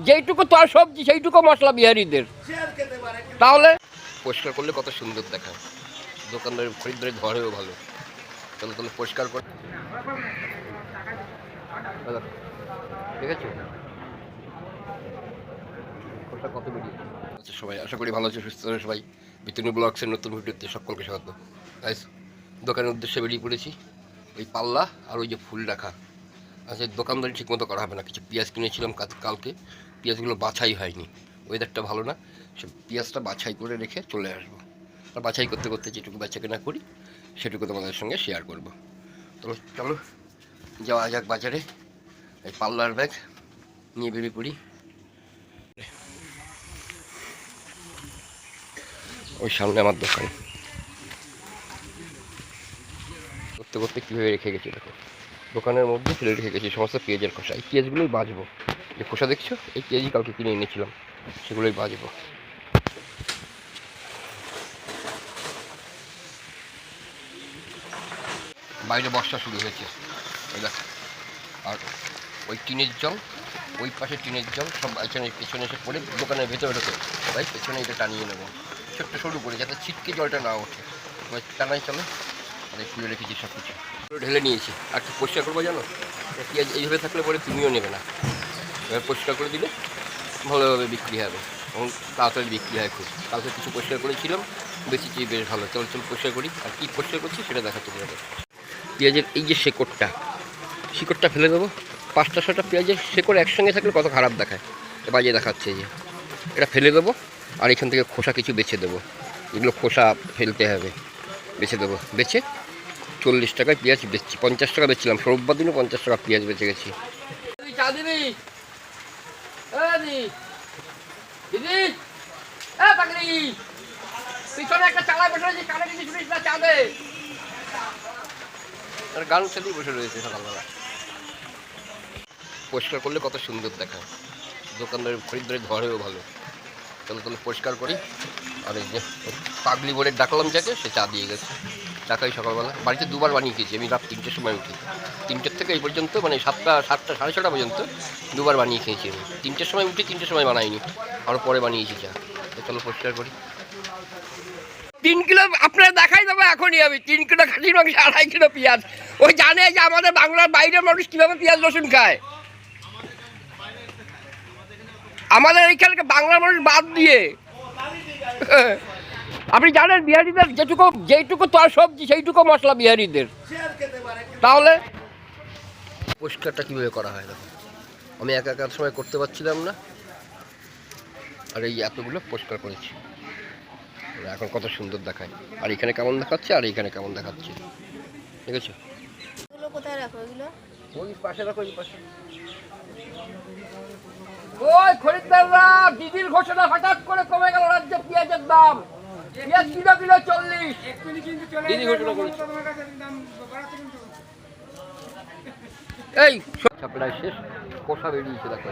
যেইটুকু তো আর সবজি সেইটুকু মশলা বিহারিদের, তাহলে পরিষ্কার করলে কত সুন্দর দেখায়, দোকানদার খরিদ্দারের ঘরেও ভালো। চলো তাহলে পরিষ্কার করে, ঠিক আছে কত বেরিয়ে। আচ্ছা সবাই আশা করি ভালো আছে, সুস্থ আছে সবাই। বিতনু ব্লগসের নতুন ভিডিওতে সকলকে স্বাগত। গাইস দোকানের উদ্দেশ্যে বেরিয়ে পড়েছি, ওই পাল্লা আর ওই যে ফুল রাখা। আচ্ছা দোকানদারি ঠিকমতো করা হবে না, কিছু পেঁয়াজ কিনেছিলাম কালকে, পেঁয়াজগুলো বাছাই হয়নি, ওয়েদারটা ভালো না, সে পেঁয়াজটা বাছাই করে রেখে চলে আসবো। আর বাছাই করতে করতে যেটুকু বেচা কেনা করি সেটুকু তোমাদের সঙ্গে শেয়ার করবো। তো চলো যাওয়া যাক বাজারে, এই পাল্লার ব্যাগ নিয়ে বেরিয়ে পড়ি। ওই সামনে আমার দোকান, করতে করতে কীভাবে রেখে গেছি দেখো, দোকানের মধ্যে ফেলে রেখে গেছি সমস্ত পেঁয়াজের খোসা। এই পেঁয়াজগুলোই বাছবো, যে খোসা দেখছো এই পেঁয়াজই কালকে কিনে এনেছিলাম, সেগুলোই বাছবো। বাইরে বর্ষা শুরু হয়েছে ওই দেখো, আর ওই টিনের জল, ওই পাশে টিনের জল সব পেছনে এসে পড়ে দোকানের ভেতরে ঢোকে, তাই পেছনে এটা টানিয়ে নেবো ছোট্ট সরু করে, যাতে ছিটকে জলটা না ওঠে। টানাই চলো, আর খুলে রেখেছি সব কিছু, ঢেলে নিয়েছি। আর কি পরিষ্কার করবো জানো, পেঁয়াজ এইভাবে থাকলে পরে তুমিও নেবে না, এবার পরিষ্কার করে দিলে ভালোভাবে বিক্রি হবে এবং তাড়াতাড়ি বিক্রি হয় খুব। কালকে কিছু পরিষ্কার করেছিলাম, বেশি বেশ ভালো। চল পরিষ্কার করি, আর কী পরিষ্কার করছি সেটা দেখাতে হবে। পেঁয়াজের এই যে শিকড়টা ফেলে দেবো। 5টা-6টা পেঁয়াজের শিকড় একসঙ্গে থাকলে কত খারাপ দেখায়, বাজিয়ে দেখাচ্ছে যে এটা ফেলে দেবো। আর এখান থেকে খোসা কিছু বেছে দেবো, এগুলো খোসা ফেলতে হবে, বেছে দেবো। বেছে 40 টাকায় পেঁয়াজ বেচছি, 50 টাকা বেচছিলাম, রোববার দিনও 50 টাকা পেঁয়াজ বেঁচে গেছি। আর গান সাথেই বসে রয়েছে সকালবেলা। পরিষ্কার করলে কত সুন্দর দেখায়, দোকানদার খরিদ্দারের ঘরেও ভালো। চলো তাহলে পরিষ্কার করি। আর এই যে পাগলি বোর্ডের ডাকলাম যাকে, সে চা দিয়ে গেছে, টাকাই সকালবেলা। বাড়িতে দুবার বানিয়ে খেয়েছি আমি, রাত 3টের সময় উঠি, 3টের থেকে এই পর্যন্ত মানে 7টা 6:30 পর্যন্ত দুবার বানিয়ে খেয়েছি আমি। 3টের সময় উঠি, 3টের সময় বানাইনি, আরও পরে বানিয়েছি চা। চলো পরিষ্কার করি। 3 কিলো আপনারা দেখাই দেবো এখনই আমি, 3 কিলো খাসির মাংস, 2.5 কিলো পেঁয়াজ। ওই জানে যে আমাদের বাংলার বাইরের মানুষ কীভাবে পেঁয়াজ রসুন খায়, আমাদের এইখানকে বাংলার মানুষ বাদ দিয়ে। আপনি জানেন বিহারিদের যেইটুকু তো আর সবজি সেইটুকু মশলা বিহারিদের, তাহলে পরিষ্কারটা কীভাবে করা হয় দেখো। আমি একা সময় করতে পারছিলাম না, আর এই এতগুলো পরিষ্কার করেছি, এখন কত সুন্দর দেখায়। আর এখানে কেমন দেখাচ্ছে, আর এইখানে কেমন দেখাচ্ছে, ঠিক আছে। কোথায় রাখো এগুলো? ওই পাশে রাখো, ওই পাশে। ওই খরিদ্দাররা, দিদির ঘোষণা হঠাৎ করে কমে গেল রাজ্যে পেঁয়াজের দাম। পেঁয়াজ কিলো 40, দিদি ঘোষণা করেছে। এই প্রায় শেষ, খোসা বেরিয়েছে দেখো,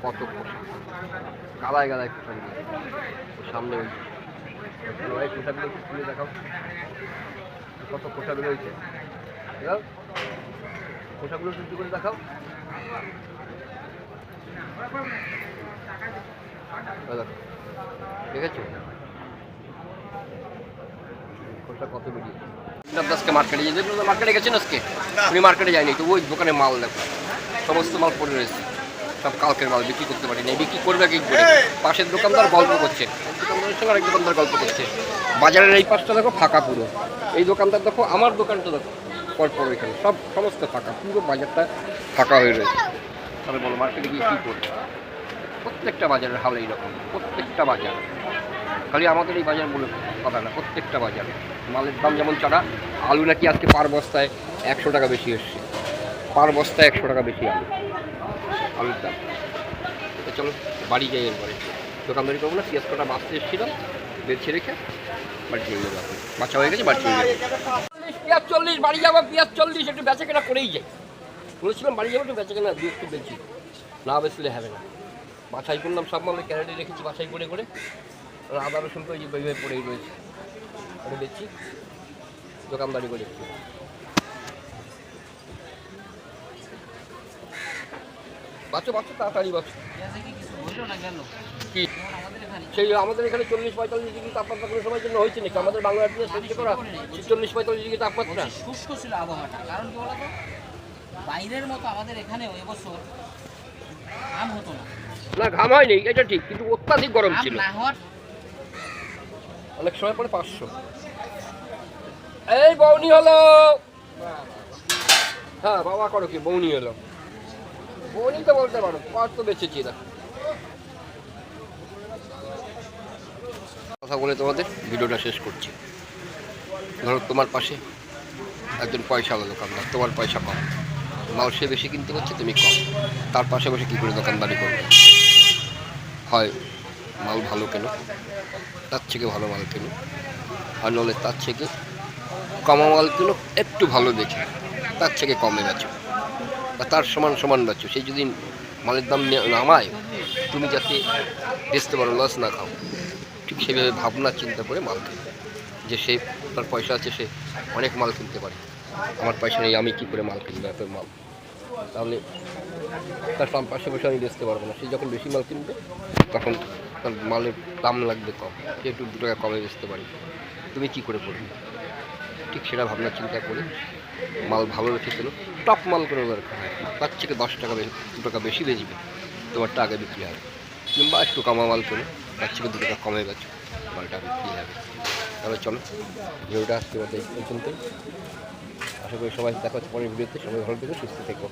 কত খোসা, গালায় খোসা বেরিয়েছে। সামনে ওই খোসাগুলো খুলে দেখাও, কত খোসা বেরোয়েছে, খোসাগুলো শুদ্ধ করে দেখাও। ঠিক আছে, খোসা কত বেরিয়েছে। আজকে মার্কেটে যেতে, মার্কেটে গেছেন আজকে? উনি মার্কেটে যায়নি, তো ওই দোকানে মাল দেখো, সমস্ত মাল পড়ে রয়েছে, সব কালকের মাল, বিক্রি করতে পারিনি। বিক্রি করবে কি করে, পাশের দোকানদার গল্প করছে, দোকানদারের সঙ্গে আরেক দোকানদার গল্প করছে। বাজারের এই পাশটা দেখো ফাঁকা পুরো, এই দোকানদার দেখো, আমার দোকানটা দেখো পরপর, এখানে সমস্ত ফাঁকা, পুরো বাজারটা ফাঁকা হয়ে রয়েছে। তাহলে বলো মার্কেটে গিয়ে কী করবে? প্রত্যেকটা বাজারের হাল এইরকম, প্রত্যেকটা বাজার, খালি আমাদের এই বাজার বলে কথা না, প্রত্যেকটা বাজার মালের দাম যেমন চড়া। আলু নাকি আজকে পার বস্তায় 100 টাকা বেশি এসছে, পার বস্তায় 100 টাকা বেশি আলুর দাম। চলো বাড়ি যাই, এরপরে দোকানদারি করবো না, পেঁয়াজ কটা বাঁচতে এসেছিলাম, বেছে রেখে বাড়ি চলে যাবো। এখন বাচ্চা হয়ে গেছে, বাড়ি চলে যাবো। পেঁয়াজ 40, বাড়ি যাবো, পেঁয়াজ 40, একটু বেচা কেনা করেই যাই। বলেছিলাম বাড়ি যাবো, একটু বেচা কেনা দিয়ে একটু বেচি, না বেচলে হবে না। বাছাই করলাম সব মালে, ক্যারেটে রেখেছি বাছাই করে, আদা রসুন করে যে বইভাবে পড়েই রয়েছে, ওটা দেখছি দোকানদারি করে। বাচ্চা বাচ্চা তাড়াতাড়ি বাচ্চা পেঁয়াজে কি কিছু হইলো না গেল কি যেমন আমাদের এখানে সেই আমাদের এখানে 40-45 ডিগ্রি তাপমাত্রা কোনো সময়ের জন্য হয়েছে নাকি আমাদের বাংলাদেশে সহ্য করা 40-45 ডিগ্রি তাপমাত্রা? বলছি শুষ্ক ছিল আবহাওয়াটা, কারণ কি বলতো বাইরের মতো আমাদের এখানেও এবছর আম হতো না। না ঘাম হয়নি এটা ঠিক, কিন্তু অত্যাধিক গরম আম ছিল। না হওয়ার অনেক সময় পরে 500। এই বউনি হলো। হ্যাঁ বাবা করো কি বউনি হলো, বউনি তো বলতে পারো, পাঁচ তো বেঁচেছি না। কথা বলে তোমাদের ভিডিওটা শেষ করছি। ধরো তোমার পাশে একজন পয়সাওয়ালা দোকানদার, তোমার পয়সা কম, মাল সে বেশি কিনতে পারছে তুমি কম, তার পাশে বসে কী করে দোকানদারি করবে? হয় মাল ভালো কেনো, তার থেকে ভালো মাল কেনো, আর নলে তার থেকে কমা মাল কেনো একটু ভালো দেখে, তার থেকে কমে বেচো বা তার সমান সমান বেচো। সেই যদি মালের দাম নামায় তুমি যাতে বেচতে পারো, লস না খাও, ঠিক সেভাবে ভাবনা চিন্তা করে মাল কিনবে। যে সে তার পয়সা আছে, সে অনেক মাল কিনতে পারে, আমার পয়সা নেই, আমি কী করে মাল কিনবো এত মাল? তাহলে তার পাশে বসে আমি বেচতে পারবো না। সে যখন বেশি মাল কিনবে তখন তার মালের দাম লাগবে কম, সে একটু 2 টাকা কমে বেচতে পারি, তুমি কী করে করবে? ঠিক সেটা ভাবনা চিন্তা করে মাল ভালো রেখে কেন, টপ মাল করে দরকার হয়, তার থেকে 10 টাকা 2 টাকা বেশি বেচবে, তোমারটা আগে বিক্রি হবে। কিংবা একটু কমা মাল কেনো, তার থেকে 2 টাকা কমে বেচো, মালটা বিক্রি হবে। তাহলে চলো ভিডিওটা আজকে এই পর্যন্তই। আশা করি সবাই দেখা হচ্ছে পরের ভিডিওতে। সবাই ভালো থেকো, সুস্থ থেকো।